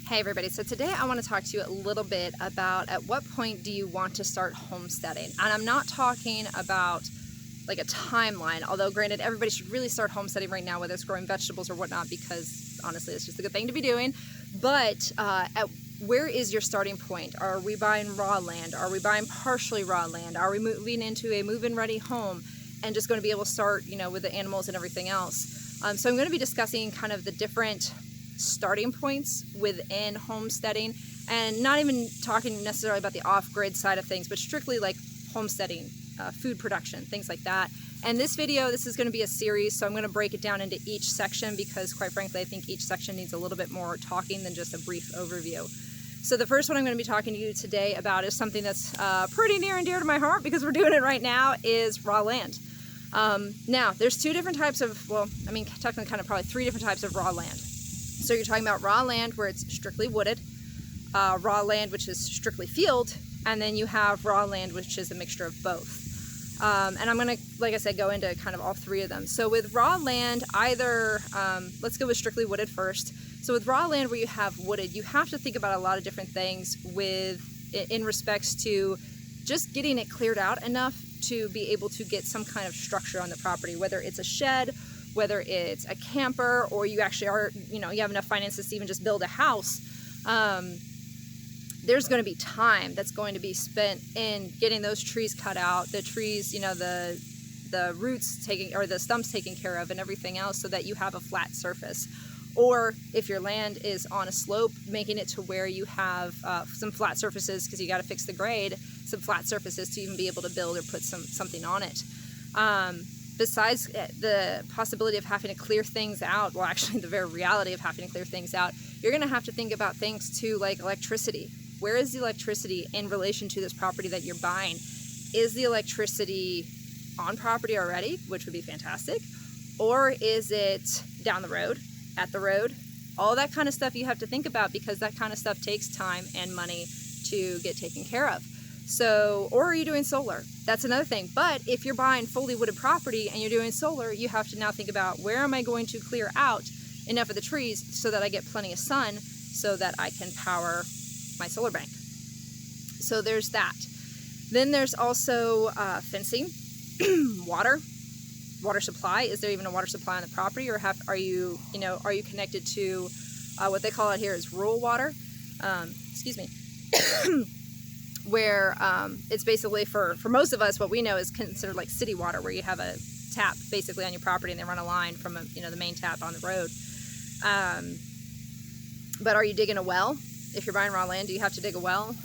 Hey everybody, so today I want to talk to you a little bit about at what point do you want to start homesteading. And I'm not talking about like a timeline, although granted everybody should really start homesteading right now, whether it's growing vegetables or whatnot, because honestly it's just a good thing to be doing. But where is your starting point? Are we buying raw land? Are we buying partially raw land? Are we moving into a move-in ready home and just going to be able to start, with the animals and everything else? So I'm going to be discussing kind of the different starting points within homesteading, and not even talking necessarily about the off-grid side of things, but strictly like homesteading, food production, things like that. And this video, this is going to be a series, so I'm going to break it down into each section because quite frankly I think each section needs a little bit more talking than just a brief overview. So the first one I'm going to be talking to you today about is something that's pretty near and dear to my heart because we're doing it right now, is raw land. Now there's two different types of, technically kind of probably three different types of raw land. So you're talking about raw land where it's strictly wooded, raw land which is strictly field, and then you have raw land which is a mixture of both. And I'm going to, like I said, go into kind of all three of them. So with raw land, let's go with strictly wooded first. So with raw land where you have wooded, you have to think about a lot of different things in respects to just getting it cleared out enough to be able to get some kind of structure on the property, whether it's a shed, whether it's a camper, or you actually are, you have enough finances to even just build a house. There's going to be time that's going to be spent in getting those trees cut out, the trees, the roots taken, or the stumps taken care of and everything else, so that you have a flat surface. Or if your land is on a slope, making it to where you have some flat surfaces, because you got to fix the grade, some flat surfaces to even be able to build or put something on it. Besides the possibility of having to clear things out, well actually the very reality of having to clear things out, you're going to have to think about things too, like electricity. Where is the electricity in relation to this property that you're buying? Is the electricity on property already, which would be fantastic, or is it down the road, at the road? All that kind of stuff you have to think about, because that kind of stuff takes time and money to get taken care of. So, or are you doing solar? That's another thing. But if you're buying fully wooded property and you're doing solar, you have to now think about, where am I going to clear out enough of the trees so that I get plenty of sun so that I can power my solar bank. So there's that. Then there's also fencing, water supply. Is there even a water supply on the property, or are you connected to what they call it here is rural water? Excuse me. Where it's basically for most of us, what we know is considered like city water, where you have a tap basically on your property and they run a line from the main tap on the road. But are you digging a well? If you're buying raw land, do you have to dig a well?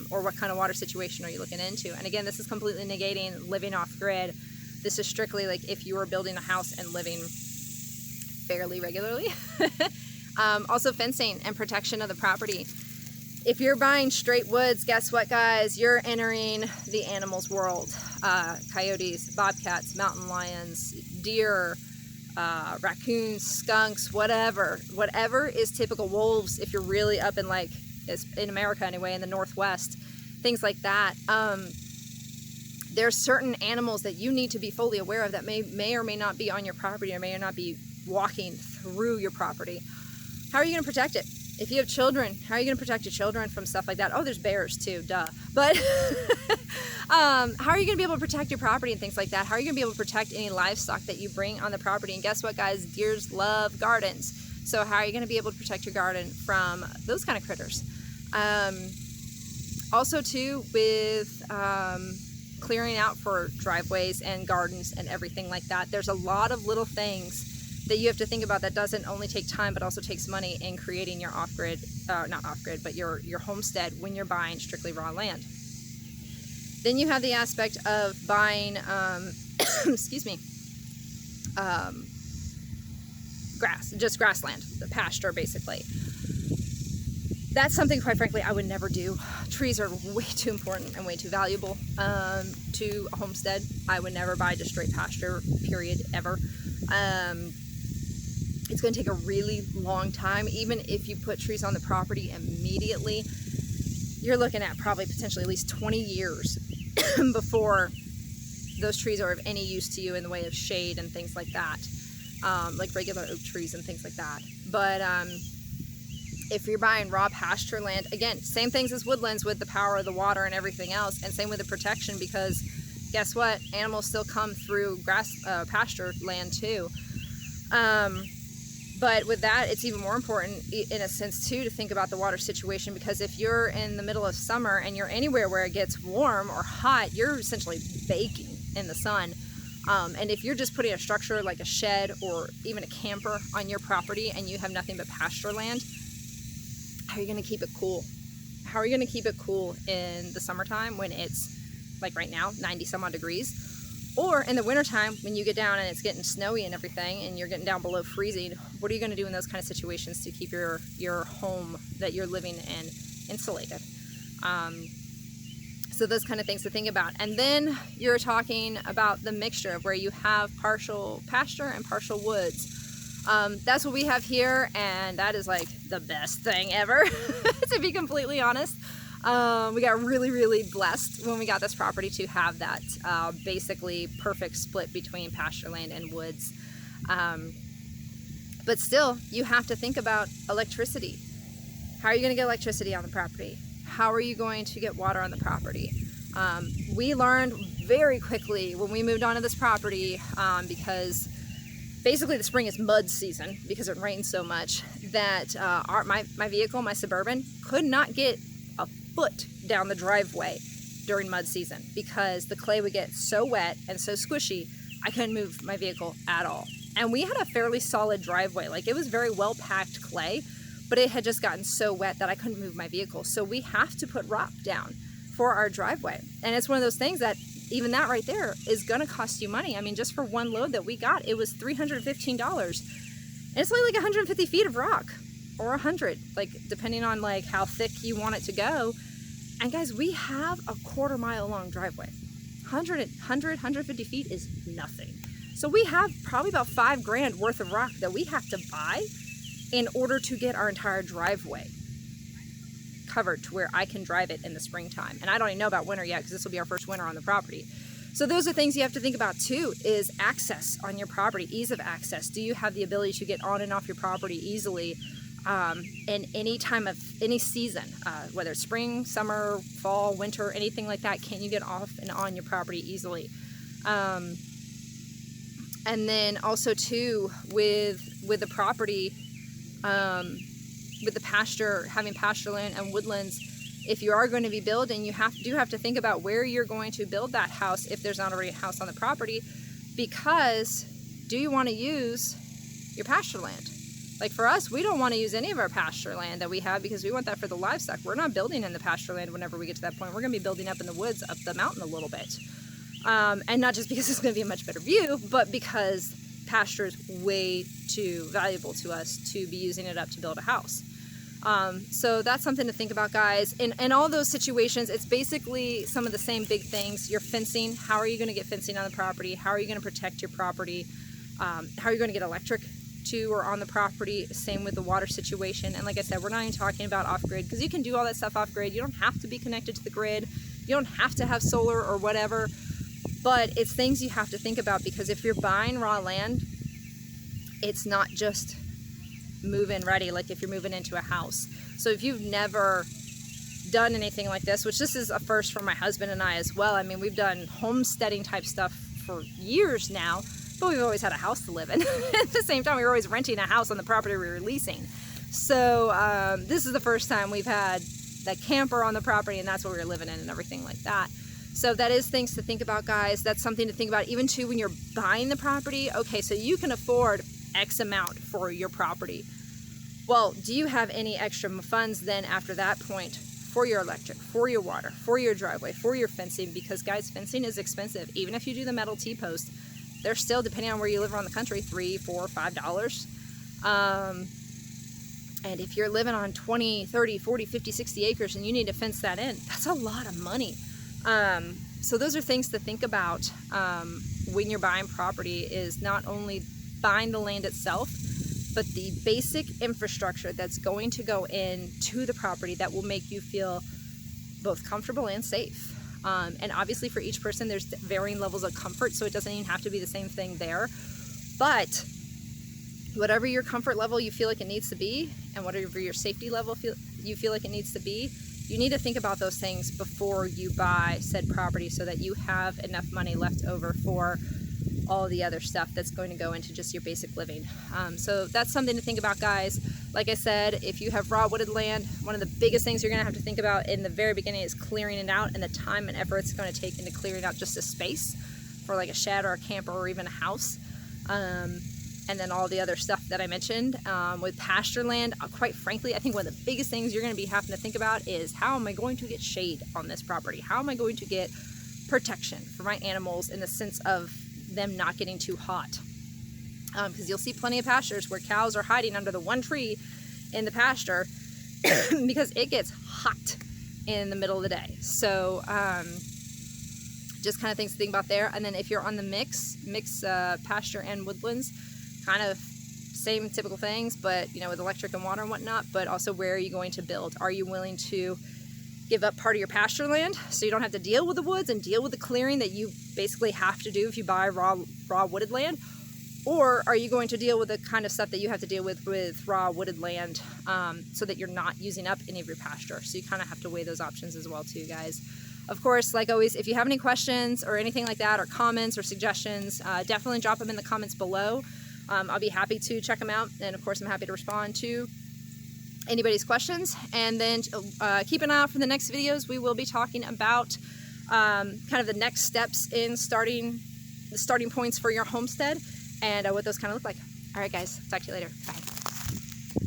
Or what kind of water situation are you looking into? And again, this is completely negating living off grid. This is strictly like if you were building a house and living fairly regularly. Also fencing and protection of the property. If you're buying straight woods, guess what, guys? You're entering the animals world. Coyotes, bobcats, mountain lions, deer, raccoons, skunks, whatever is typical, wolves, if you're really up in in America anyway, in the Northwest, things like that. There's certain animals that you need to be fully aware of that may or may not be on your property, or may or not be walking through your property. How are you going to protect it? If you have children, how are you going to protect your children from stuff like that? Oh, there's bears too, duh. But how are you going to be able to protect your property and things like that? How are you going to be able to protect any livestock that you bring on the property? And guess what, guys? Deers love gardens. So how are you going to be able to protect your garden from those kind of critters? Also too, with clearing out for driveways and gardens and everything like that, there's a lot of little things that you have to think about that doesn't only take time but also takes money in creating your off-grid, not off-grid, but your homestead when you're buying strictly raw land. Then you have the aspect of buying, excuse me, grassland, the pasture basically. That's something, quite frankly, I would never do. Trees are way too important and way too valuable to a homestead. I would never buy just straight pasture, period, ever. It's going to take a really long time. Even if you put trees on the property immediately, you're looking at probably potentially at least 20 years before those trees are of any use to you in the way of shade and things like that. Like regular oak trees and things like that. But If you're buying raw pasture land, again, same things as woodlands with the power of the water and everything else, and same with the protection, because guess what? Animals still come through grass, pasture land too. But with that, it's even more important in a sense too to think about the water situation, because if you're in the middle of summer and you're anywhere where it gets warm or hot, you're essentially baking in the sun. And if you're just putting a structure like a shed or even a camper on your property and you have nothing but pasture land, how are you going to keep it cool? How are you going to keep it cool in the summertime when it's, like right now, 90 some odd degrees? Or in the wintertime when you get down and it's getting snowy and everything and you're getting down below freezing, what are you going to do in those kind of situations to keep your home that you're living in insulated? So those kind of things to think about. And then you're talking about the mixture of where you have partial pasture and partial woods. That's what we have here, and that is like the best thing ever, to be completely honest. We got really, really blessed when we got this property to have that basically perfect split between pasture land and woods. But still, you have to think about electricity. How are you going to get electricity on the property? How are you going to get water on the property? We learned very quickly when we moved onto this property, because basically the spring is mud season because it rains so much, that my vehicle, my Suburban, could not get a foot down the driveway during mud season because the clay would get so wet and so squishy, I couldn't move my vehicle at all. And we had a fairly solid driveway. Like, it was very well packed clay, but it had just gotten so wet that I couldn't move my vehicle. So we have to put rock down for our driveway. And it's one of those things that even that right there is going to cost you money. I mean, just for one load that we got, it was $315. And it's only like 150 feet of rock, or 100, like depending on like how thick you want it to go. And guys, we have a quarter-mile long driveway. 150 feet is nothing. So we have probably about $5,000 worth of rock that we have to buy in order to get our entire driveway covered to where I can drive it in the springtime. And I don't even know about winter yet, because this will be our first winter on the property. So those are things you have to think about too, is access on your property, ease of access. Do you have the ability to get on and off your property easily in any time of any season, whether it's spring, summer, fall, winter, anything like that? Can you get off and on your property easily? And then also too, with the property, with the pasture, having pasture land and woodlands, if you are going to be building, you do have to think about where you're going to build that house if there's not already a house on the property, because do you want to use your pasture land? Like for us, we don't want to use any of our pasture land that we have because we want that for the livestock. We're not building in the pasture land whenever we get to that point. We're going to be building up in the woods, up the mountain a little bit. And not just because it's going to be a much better view, but because pasture is way too valuable to us to be using it up to build a house. So that's something to think about, guys. In all those situations, it's basically some of the same big things. Your fencing, how are you going to get fencing on the property? How are you going to protect your property? How are you going to get electric to or on the property? Same with the water situation. And like I said, we're not even talking about off-grid, because you can do all that stuff off-grid. You don't have to be connected to the grid. You don't have to have solar or whatever. But it's things you have to think about, because if you're buying raw land, it's not just move-in ready, like if you're moving into a house. So if you've never done anything like this, which this is a first for my husband and I as well. I mean, we've done homesteading type stuff for years now, but we've always had a house to live in. At the same time, we were always renting a house on the property we were leasing. So this is the first time we've had that camper on the property, and that's what we were living in and everything like that. So that is things to think about, guys. That's something to think about even too when you're buying the property. Okay, so you can afford X amount for your property. Well, do you have any extra funds then after that point for your electric, for your water, for your driveway, for your fencing? Because guys, fencing is expensive. Even if you do the metal T-post, they're still, depending on where you live around the country, $3, $4, $5. And if you're living on 20, 30, 40, 50, 60 acres and you need to fence that in, that's a lot of money. So those are things to think about when you're buying property, is not only buying the land itself, but the basic infrastructure that's going to go into the property that will make you feel both comfortable and safe. And obviously for each person, there's varying levels of comfort, so it doesn't even have to be the same thing there. But whatever your comfort level you feel like it needs to be, and whatever your safety level you feel like it needs to be, you need to think about those things before you buy said property so that you have enough money left over for all the other stuff that's going to go into just your basic living. So that's something to think about, guys. Like I said, if you have raw wooded land, one of the biggest things you're going to have to think about in the very beginning is clearing it out, and the time and effort it's going to take into clearing out just a space for like a shed or a camper or even a house. And then all the other stuff that I mentioned. With pasture land, quite frankly, I think one of the biggest things you're going to be having to think about is, how am I going to get shade on this property? How am I going to get protection for my animals in the sense of them not getting too hot? Because you'll see plenty of pastures where cows are hiding under the one tree in the pasture because it gets hot in the middle of the day. So just kind of things to think about there. And then if you're on the mix pasture and woodlands, kind of same typical things, but you know, with electric and water and whatnot. But also, where are you going to build? Are you willing to give up part of your pasture land so you don't have to deal with the woods and deal with the clearing that you basically have to do if you buy raw wooded land? Or are you going to deal with the kind of stuff that you have to deal with raw wooded land, so that you're not using up any of your pasture? So you kind of have to weigh those options as well too, guys. Of course, like always, if you have any questions or anything like that, or comments or suggestions, definitely drop them in the comments below. I'll be happy to check them out, and of course I'm happy to respond to anybody's questions. And then keep an eye out for the next videos. We will be talking about kind of the next steps in the starting points for your homestead, and what those kind of look like. All right, guys, talk to you later. Bye.